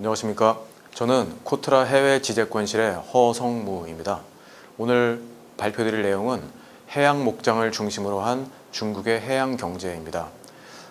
안녕하십니까. 저는 코트라 해외 지재권실의 허성무입니다. 오늘 발표드릴 내용은 해양 목장을 중심으로 한 중국의 해양 경제입니다.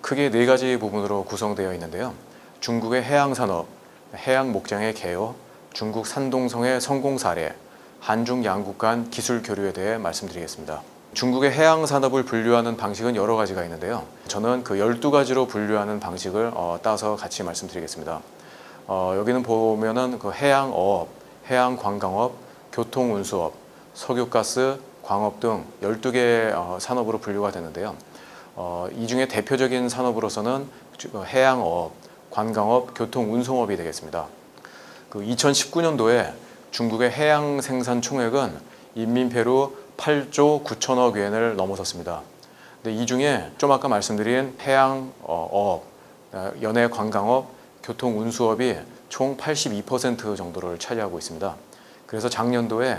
크게 네 가지 부분으로 구성되어 있는데요. 중국의 해양 산업, 해양 목장의 개요, 중국 산동성의 성공 사례, 한중 양국 간 기술 교류에 대해 말씀드리겠습니다. 중국의 해양 산업을 분류하는 방식은 여러 가지가 있는데요. 저는 그 12가지로 분류하는 방식을 따서 같이 말씀드리겠습니다. 여기는 보면은 그 해양어업, 해양관광업, 교통운수업, 석유가스, 광업 등 12개 산업으로 분류가 되는데요. 이 중에 대표적인 산업으로서는 해양어업, 관광업, 교통운송업이 되겠습니다. 그 2019년도에 중국의 해양 생산 총액은 인민폐로 8조 9천억 위엔을 넘어섰습니다. 근데 이 중에 좀 아까 말씀드린 해양어업, 연해관광업, 교통운수업이 총 82% 정도를 차지하고 있습니다. 그래서 작년도에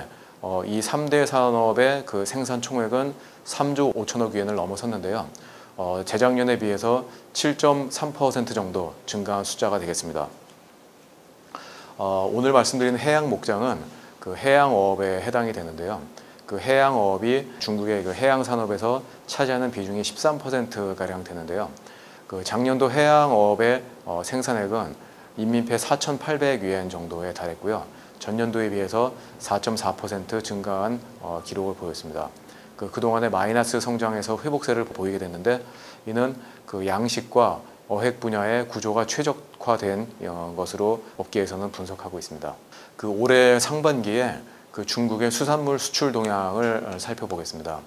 이 3대 산업의 그 생산 총액은 3조 5천억 위엔을 넘어섰는데요. 재작년에 비해서 7.3% 정도 증가한 숫자가 되겠습니다. 오늘 말씀드린 해양 목장은 그 해양어업에 해당이 되는데요. 그 해양어업이 중국의 그 해양 산업에서 차지하는 비중이 13%가량 되는데요. 그 작년도 해양어업의 생산액은 인민폐 4,800위엔 정도에 달했고요. 전년도에 비해서 4.4% 증가한 기록을 보였습니다. 그동안의 마이너스 성장에서 회복세를 보이게 됐는데, 이는 그 양식과 어획 분야의 구조가 최적화된 것으로 업계에서는 분석하고 있습니다. 그 올해 상반기에 그 중국의 수산물 수출 동향을 살펴보겠습니다.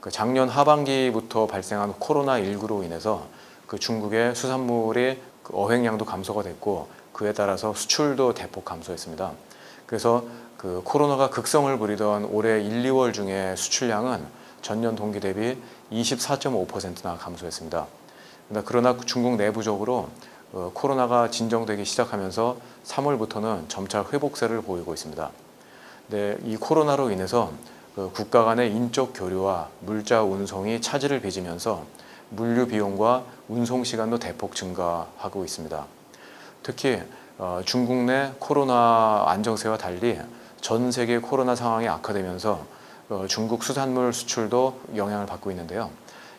그 작년 하반기부터 발생한 코로나19로 인해서 그 중국의 수산물이 그 어획량도 감소가 됐고, 그에 따라서 수출도 대폭 감소했습니다. 그래서 그 코로나가 극성을 부리던 올해 1, 2월 중에 수출량은 전년 동기 대비 24.5%나 감소했습니다. 그러나 중국 내부적으로 코로나가 진정되기 시작하면서 3월부터는 점차 회복세를 보이고 있습니다. 네, 이 코로나로 인해서 국가 간의 인적 교류와 물자 운송이 차질을 빚으면서 물류 비용과 운송 시간도 대폭 증가하고 있습니다. 특히 중국 내 코로나 안정세와 달리 전 세계 코로나 상황이 악화되면서 중국 수산물 수출도 영향을 받고 있는데요.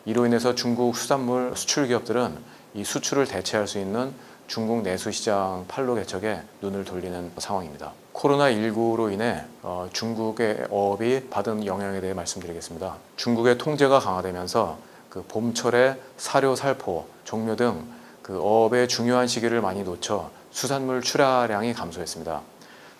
이로 인해서 중국 수산물 수출 기업들은 이 수출을 대체할 수 있는 중국 내수 시장 판로 개척에 눈을 돌리는 상황입니다. 코로나19로 인해 중국의 어업이 받은 영향에 대해 말씀드리겠습니다. 중국의 통제가 강화되면서 그 봄철에 사료, 살포, 종묘 등 그 어업의 중요한 시기를 많이 놓쳐 수산물 출하량이 감소했습니다.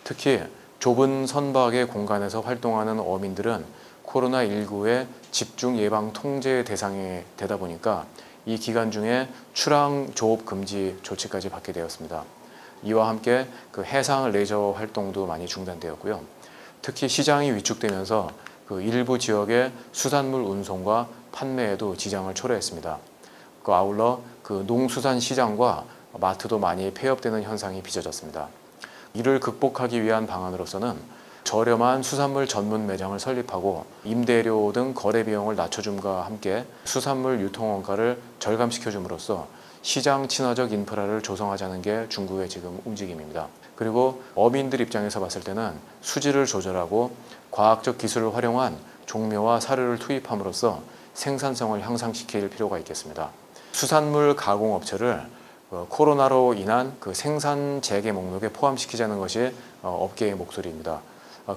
특히 좁은 선박의 공간에서 활동하는 어민들은 코로나19의 집중 예방 통제 대상이 되다 보니까 이 기간 중에 출항 조업 금지 조치까지 받게 되었습니다. 이와 함께 그 해상 레저 활동도 많이 중단되었고요. 특히 시장이 위축되면서 그 일부 지역의 수산물 운송과 판매에도 지장을 초래했습니다. 아울러 그 농수산 시장과 마트도 많이 폐업되는 현상이 빚어졌습니다. 이를 극복하기 위한 방안으로서는 저렴한 수산물 전문 매장을 설립하고 임대료 등 거래 비용을 낮춰줌과 함께 수산물 유통 원가를 절감시켜줌으로써 시장 친화적 인프라를 조성하자는 게 중국의 지금 움직임입니다. 그리고 어민들 입장에서 봤을 때는 수질을 조절하고 과학적 기술을 활용한 종묘와 사료를 투입함으로써 생산성을 향상시킬 필요가 있겠습니다. 수산물 가공업체를 코로나로 인한 그 생산 재개 목록에 포함시키자는 것이 업계의 목소리입니다.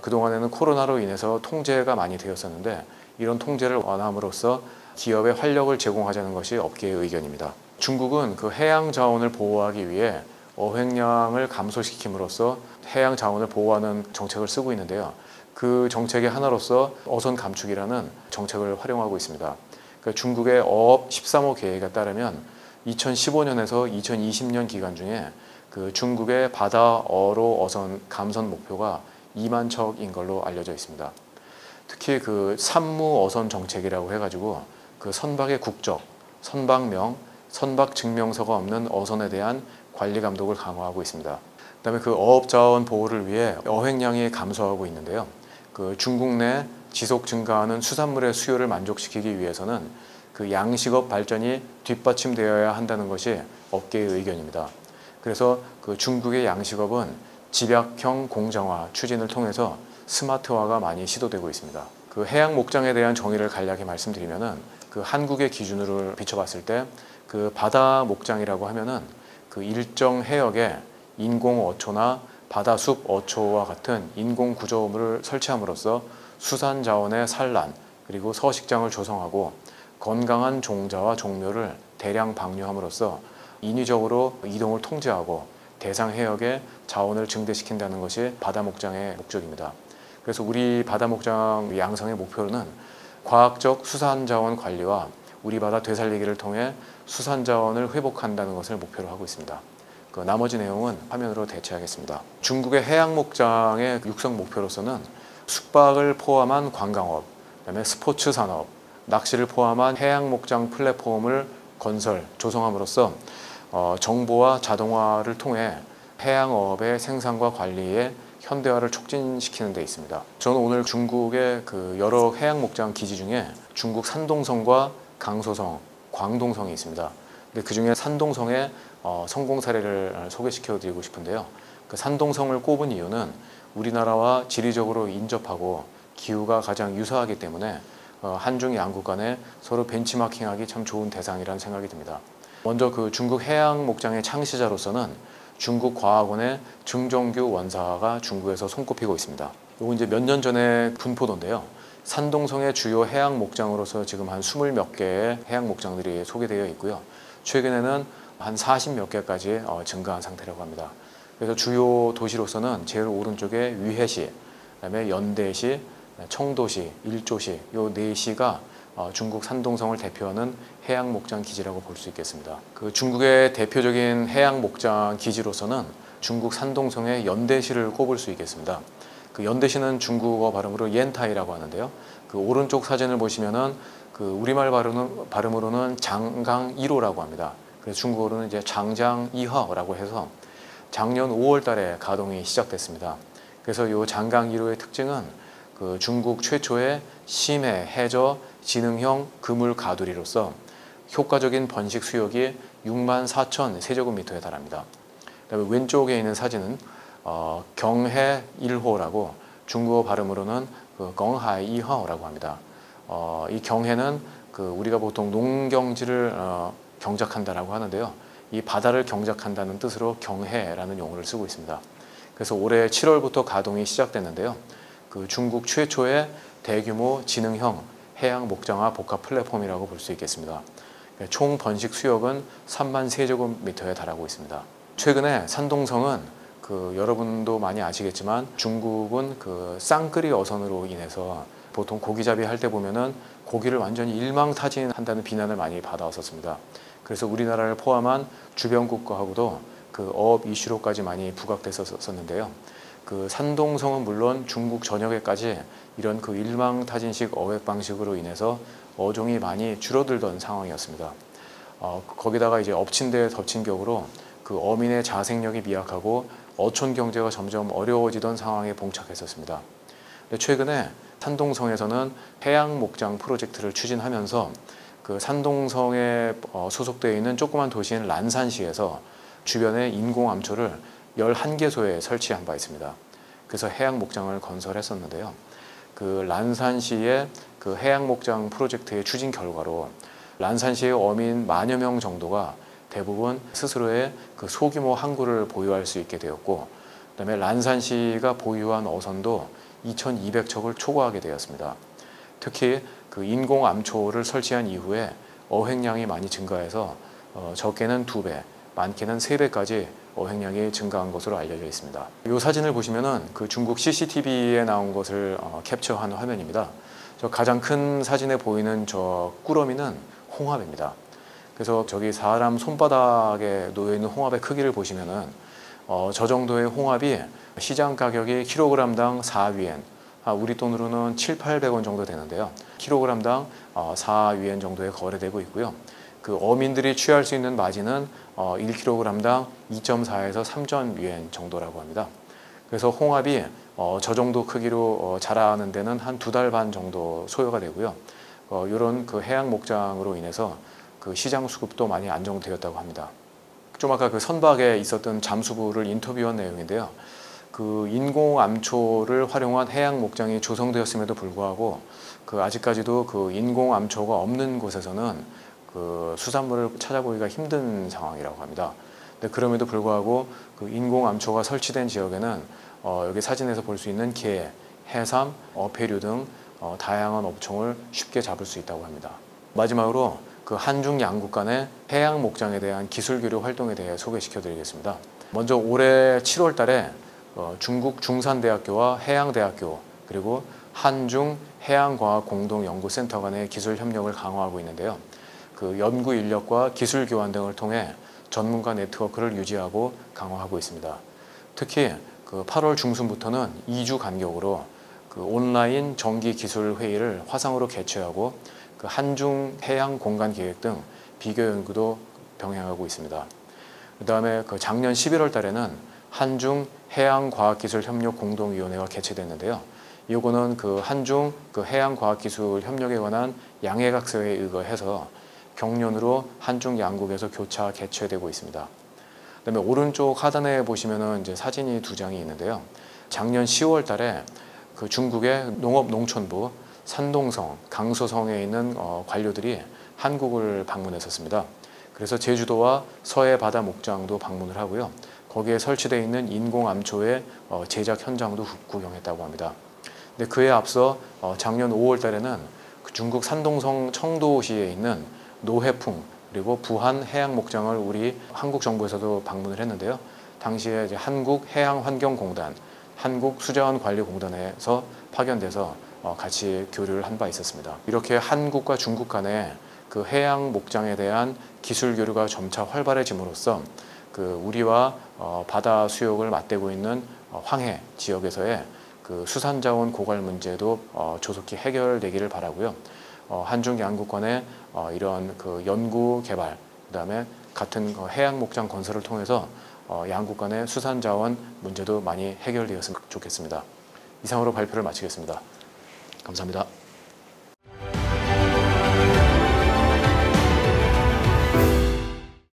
그동안에는 코로나로 인해서 통제가 많이 되었었는데, 이런 통제를 완화함으로써 기업에 활력을 제공하자는 것이 업계의 의견입니다. 중국은 그 해양 자원을 보호하기 위해 어획량을 감소시킴으로써 해양 자원을 보호하는 정책을 쓰고 있는데요. 그 정책의 하나로서 어선 감축이라는 정책을 활용하고 있습니다. 중국의 어업 13호 계획에 따르면 2015년에서 2020년 기간 중에 그 중국의 바다 어로 어선 감선 목표가 2만 척인 걸로 알려져 있습니다. 특히 그 산무 어선 정책이라고 해가지고 그 선박의 국적, 선박명, 선박 증명서가 없는 어선에 대한 관리 감독을 강화하고 있습니다. 그다음에 그 어업 자원 보호를 위해 어획량이 감소하고 있는데요. 그 중국 내 지속 증가하는 수산물의 수요를 만족시키기 위해서는 그 양식업 발전이 뒷받침되어야 한다는 것이 업계의 의견입니다. 그래서 그 중국의 양식업은 집약형 공정화 추진을 통해서 스마트화가 많이 시도되고 있습니다. 그 해양 목장에 대한 정의를 간략히 말씀드리면은 그 한국의 기준으로 비춰봤을 때 그 바다 목장이라고 하면은 그 일정 해역에 인공 어초나 바다숲 어초와 같은 인공 구조물을 설치함으로써 수산 자원의 산란 그리고 서식장을 조성하고 건강한 종자와 종묘를 대량 방류함으로써 인위적으로 이동을 통제하고 대상 해역의 자원을 증대시킨다는 것이 바다 목장의 목적입니다. 그래서 우리 바다 목장 양성의 목표로는 과학적 수산 자원 관리와 우리 바다 되살리기를 통해 수산 자원을 회복한다는 것을 목표로 하고 있습니다. 그 나머지 내용은 화면으로 대체하겠습니다. 중국의 해양 목장의 육성 목표로서는 숙박을 포함한 관광업, 그다음에 스포츠 산업, 낚시를 포함한 해양 목장 플랫폼을 건설, 조성함으로써 정보와 자동화를 통해 해양어업의 생산과 관리에 현대화를 촉진시키는 데 있습니다. 저는 오늘 중국의 그 여러 해양 목장 기지 중에 중국 산동성과 강소성, 광동성이 있습니다. 근데 그 중에 산동성의 성공 사례를 소개시켜 드리고 싶은데요. 그 산동성을 꼽은 이유는 우리나라와 지리적으로 인접하고 기후가 가장 유사하기 때문에 한중 양국 간에 서로 벤치마킹하기 참 좋은 대상이라는 생각이 듭니다. 먼저 그 중국 해양 목장의 창시자로서는 중국 과학원의 증정규 원사가 중국에서 손꼽히고 있습니다. 이거 이제 몇 년 전에 분포도인데요. 산동성의 주요 해양 목장으로서 지금 한 20몇 개의 해양 목장들이 소개되어 있고요. 최근에는 한 40몇 개까지 증가한 상태라고 합니다. 그래서 주요 도시로서는 제일 오른쪽에 위해시, 그다음에 연대시, 청도시, 일조시 이 네 시가 중국 산동성을 대표하는 해양 목장 기지라고 볼 수 있겠습니다. 그 중국의 대표적인 해양 목장 기지로서는 중국 산동성의 연대시를 꼽을 수 있겠습니다. 그 연대시는 중국어 발음으로 옌타이라고 하는데요. 그 오른쪽 사진을 보시면은 그 우리말 발음으로는 장강 1호라고 합니다. 그래서 중국어로는 이제 장장 2허라고 해서 작년 5월 달에 가동이 시작됐습니다. 그래서 이 장강 1호의 특징은 그 중국 최초의 심해, 해저, 지능형 그물 가두리로서 효과적인 번식 수역이 6만 4천 세제곱미터에 달합니다. 그다음에 왼쪽에 있는 사진은 경해 1호라고 중국어 발음으로는 그 경하이 2호라고 합니다. 이 경해는 그 우리가 보통 농경지를 경작한다라고 하는데요. 이 바다를 경작한다는 뜻으로 경해라는 용어를 쓰고 있습니다. 그래서 올해 7월부터 가동이 시작됐는데요. 그 중국 최초의 대규모 지능형 해양 목장화 복합 플랫폼이라고 볼 수 있겠습니다. 총 번식 수역은 3만 세제곱미터에 달하고 있습니다. 최근에 산동성은 그 여러분도 많이 아시겠지만 중국은 그 쌍끌이 어선으로 인해서 보통 고기잡이 할 때 보면은 고기를 완전히 일망타진한다는 비난을 많이 받아왔었습니다. 그래서 우리나라를 포함한 주변 국가하고도 그 어업 이슈로까지 많이 부각됐었는데요. 그 산동성은 물론 중국 전역에까지 이런 그 일망타진식 어획 방식으로 인해서 어종이 많이 줄어들던 상황이었습니다. 거기다가 이제 엎친 데 덮친 격으로 그 어민의 자생력이 미약하고 어촌 경제가 점점 어려워지던 상황에 봉착했었습니다. 근데 최근에 산동성에서는 해양 목장 프로젝트를 추진하면서 그 산동성에 소속되어 있는 조그만 도시인 란산시에서 주변에 인공 암초를 11개소에 설치한 바 있습니다. 그래서 해양 목장을 건설했었는데요. 그 란산시의 그 해양 목장 프로젝트의 추진 결과로 란산시의 어민 만여 명 정도가 대부분 스스로의 그 소규모 항구를 보유할 수 있게 되었고, 그다음에 란산시가 보유한 어선도 2,200척을 초과하게 되었습니다. 특히 그 인공 암초를 설치한 이후에 어획량이 많이 증가해서 적게는 2배, 많게는 3배까지 어획량이 증가한 것으로 알려져 있습니다. 이 사진을 보시면은 그 중국 CCTV에 나온 것을 캡처한 화면입니다. 저 가장 큰 사진에 보이는 저 꾸러미는 홍합입니다. 그래서 저기 사람 손바닥에 놓여 있는 홍합의 크기를 보시면은 저 정도의 홍합이 시장 가격이 킬로그램당 4위엔, 우리 돈으로는 700~800원 정도 되는데요. 킬로그램당 4위엔 정도에 거래되고 있고요. 그 어민들이 취할 수 있는 마진은 1kg당 2.4에서 3.0위엔 정도라고 합니다. 그래서 홍합이 저 정도 크기로 자라는 데는 한 2달 반 정도 소요가 되고요. 이런 그 해양 목장으로 인해서 그 시장 수급도 많이 안정되었다고 합니다. 좀 아까 그 선박에 있었던 잠수부를 인터뷰한 내용인데요. 그 인공 암초를 활용한 해양 목장이 조성되었음에도 불구하고 그 아직까지도 그 인공 암초가 없는 곳에서는 그 수산물을 찾아보기가 힘든 상황이라고 합니다. 근데 그럼에도 불구하고 그 인공 암초가 설치된 지역에는 여기 사진에서 볼 수 있는 게, 해삼, 어패류 등 다양한 어종을 쉽게 잡을 수 있다고 합니다. 마지막으로 그 한중 양국 간의 해양 목장에 대한 기술 교류 활동에 대해 소개시켜 드리겠습니다. 먼저 올해 7월 달에 중국 중산대학교와 해양대학교 그리고 한중 해양과학공동연구센터 간의 기술 협력을 강화하고 있는데요. 그 연구 인력과 기술 교환 등을 통해 전문가 네트워크를 유지하고 강화하고 있습니다. 특히 그 8월 중순부터는 2주 간격으로 그 온라인 정기 기술 회의를 화상으로 개최하고 그 한중 해양 공간 계획 등 비교 연구도 병행하고 있습니다. 그다음에 그 작년 11월 달에는 한중 해양과학기술협력 공동위원회가 개최됐는데요. 이거는 그 한중 그 해양과학기술 협력에 관한 양해각서에 의거해서 경륜으로 한중 양국에서 교차 개최되고 있습니다. 그다음에 오른쪽 하단에 보시면은 이제 사진이 두 장이 있는데요. 작년 10월 달에 그 중국의 농업농촌부 산동성, 강서성에 있는 관료들이 한국을 방문했었습니다. 그래서 제주도와 서해 바다 목장도 방문을 하고요. 거기에 설치되어 있는 인공 암초의 제작 현장도 구경했다고 합니다. 근데 그에 앞서 작년 5월 달에는 그 중국 산동성 청도시에 있는 노해풍 그리고 부한 해양 목장을 우리 한국 정부에서도 방문을 했는데요. 당시에 이제 한국해양환경공단, 한국수자원관리공단에서 파견돼서 같이 교류를 한 바 있었습니다. 이렇게 한국과 중국 간의 그 해양 목장에 대한 기술 교류가 점차 활발해짐으로써 그 우리와 바다 수역을 맞대고 있는 황해 지역에서의 그 수산자원 고갈 문제도 조속히 해결되기를 바라고요. 한중 양국 간의 이런 그 연구 개발, 그다음에 같은 해양 목장 건설을 통해서 양국 간의 수산자원 문제도 많이 해결되었으면 좋겠습니다. 이상으로 발표를 마치겠습니다. 감사합니다.